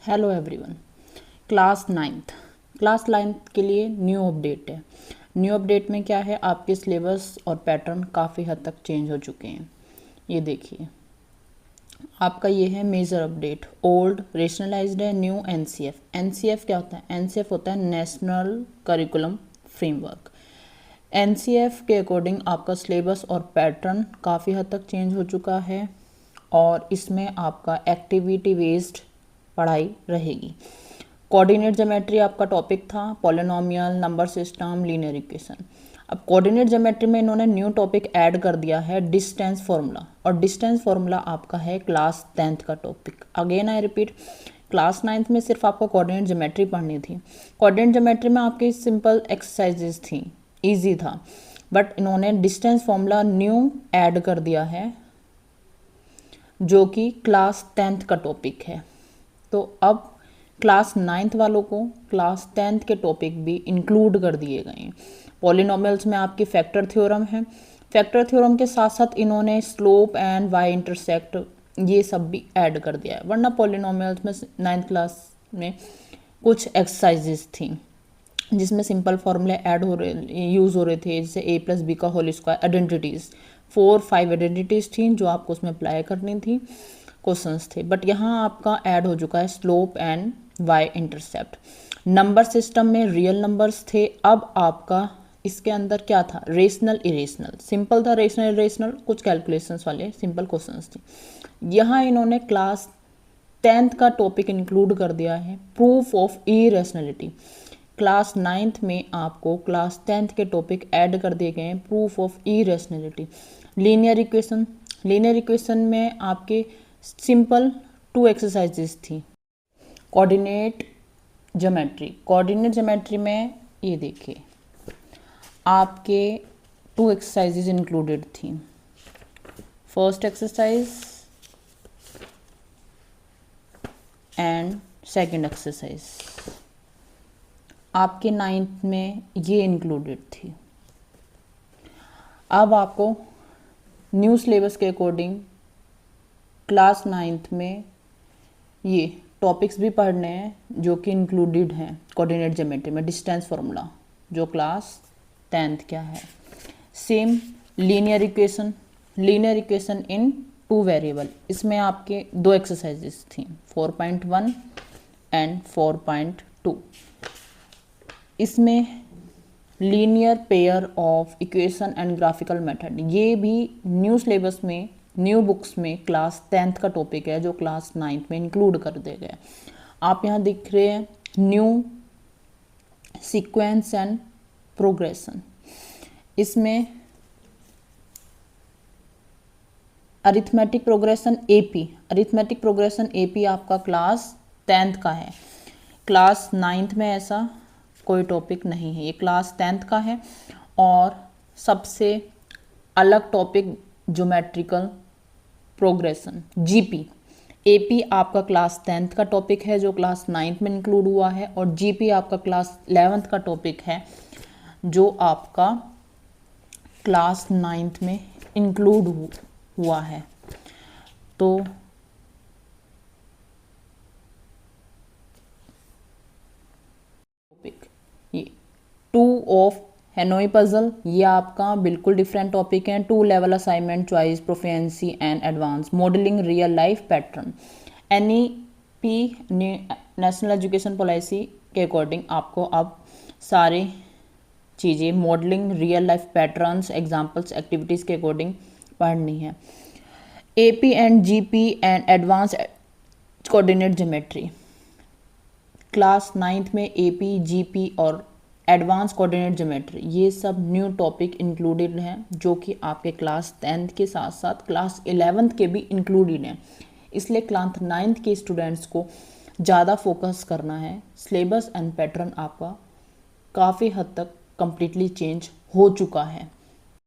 Hello everyone. Class ninth के लिए new update है। न्यू अपडेट में क्या है, आपके सिलेबस और पैटर्न काफ़ी हद तक चेंज हो चुके हैं। ये देखिए, आपका ये है मेजर अपडेट। ओल्ड रेशनलाइज्ड है, न्यू एनसीएफ। एनसीएफ क्या होता है? एनसीएफ होता है नेशनल करिकुलम फ्रेमवर्क। एनसीएफ के अकॉर्डिंग आपका सिलेबस और पैटर्न काफ़ी हद तक चेंज हो चुका है और इसमें आपका एक्टिविटी बेस्ड पढ़ाई रहेगी। कोऑर्डिनेट ज्योमेट्री आपका टॉपिक था, polynomial, number system, linear equation. अब कोऑर्डिनेट ज्योमेट्री में इन्होंने न्यू टॉपिक ऐड कर दिया है डिस्टेंस फार्मूला, और डिस्टेंस फार्मूला आपका है क्लास 10th का topic. Again I repeat, class 9th में सिर्फ आपको कोऑर्डिनेट ज्योमेट्री पढ़नी थी। कोऑर्डिनेट ज्योमेट्री में आपकी सिंपल एक्सरसाइजेज थी, ईजी था, बट इन्होंने डिस्टेंस फार्मूला न्यू ऐड कर दिया है जो कि क्लास 10th का टॉपिक है। तो अब क्लास 9th वालों को क्लास 10th के टॉपिक भी इंक्लूड कर दिए गए हैं। पॉलिनोमियल्स में आपकी फैक्टर थ्योरम है। फैक्टर थ्योरम के साथ साथ इन्होंने स्लोप एंड वाई इंटरसेक्ट ये सब भी ऐड कर दिया है, वरना पॉलिनोमियल्स में 9th क्लास में कुछ एक्सरसाइजेस थी जिसमें सिंपल फॉर्मूले ऐड हो रहे यूज़ हो रहे थे, जैसे a+b का होल स्क्वायर, आइडेंटिटीज़ 4-5 आइडेंटिटीज़ थी जो आपको उसमें अप्लाई करनी थी, क्वेश्चंस थे। बट यहाँ आपका ऐड हो चुका है slope and Y intercept. Number system में रियल नंबर्स थे, अब आपका इसके अंदर क्या था, रेशनल इरेशनल। सिंपल था रेशनल इरेशनल, कुछ कैलकुलेशंस वाले सिंपल क्वेश्चंस थे। यहाँ इन्होंने क्लास 10th का टॉपिक इंक्लूड कर दिया है, proof of irrationality. Class 9th में आपको क्लास 10th के टॉपिक ऐड कर दिए गए हैं, proof of irrationality. Linear equation, linear equation में आपके सिंपल 2 एक्सरसाइजेस थी। कोऑर्डिनेट ज्योमेट्री, कोऑर्डिनेट ज्योमेट्री में ये देखिए आपके 2 एक्सरसाइजेज इंक्लूडेड थी। First exercise and second exercise आपके 9th में ये इंक्लूडेड थी। अब आपको न्यू सिलेबस के अकॉर्डिंग क्लास 9th में ये टॉपिक्स भी पढ़ने हैं जो कि इंक्लूडेड हैं कोऑर्डिनेट ज्योमेट्री में। डिस्टेंस फार्मूला जो क्लास 10th क्या है, same linear equation, linear equation in 2 variable. इसमें आपके 2 एक्सरसाइजेस थी, 4.1 एंड 4.2। इसमें linear pair of equation and graphical method, ये भी न्यू सिलेबस में न्यू बुक्स में क्लास 10th का टॉपिक है जो क्लास 9th में इंक्लूड कर दिया गया। आप यहाँ दिख रहे हैं न्यू सीक्वेंस एंड प्रोग्रेशन। इसमें arithmetic progression AP, arithmetic progression AP आपका क्लास 10th का है। क्लास 9th में ऐसा कोई टॉपिक नहीं है, ये क्लास 10th का है। और सबसे अलग topic geometrical progression GP. AP आपका क्लास 10th का टॉपिक है जो क्लास 9th में इंक्लूड हुआ है, और जीपी आपका क्लास 11th का टॉपिक है जो आपका क्लास 9th में इंक्लूड हुआ है। तो टॉपिक ये 2 ऑफ हेनोई पजल, ये आपका बिल्कुल डिफरेंट टॉपिक है। 2 level assignment, choice, proficiency and advance, modelling real life pattern. NEP national education policy के अकॉर्डिंग आपको अब सारी चीज़ें modelling real life patterns, examples, activities के अकॉर्डिंग पढ़नी है। AP and GP and advance coordinate geometry, class 9th में AP, GP और एडवांस कोऑर्डिनेट ज्योमेट्री ये सब न्यू टॉपिक इंक्लूडेड हैं जो कि आपके क्लास 10th के साथ साथ क्लास 11th के भी इंक्लूडेड हैं। इसलिए क्लास 9th के स्टूडेंट्स को ज़्यादा फोकस करना है। सिलेबस एंड पैटर्न आपका काफ़ी हद तक कम्प्लीटली चेंज हो चुका है।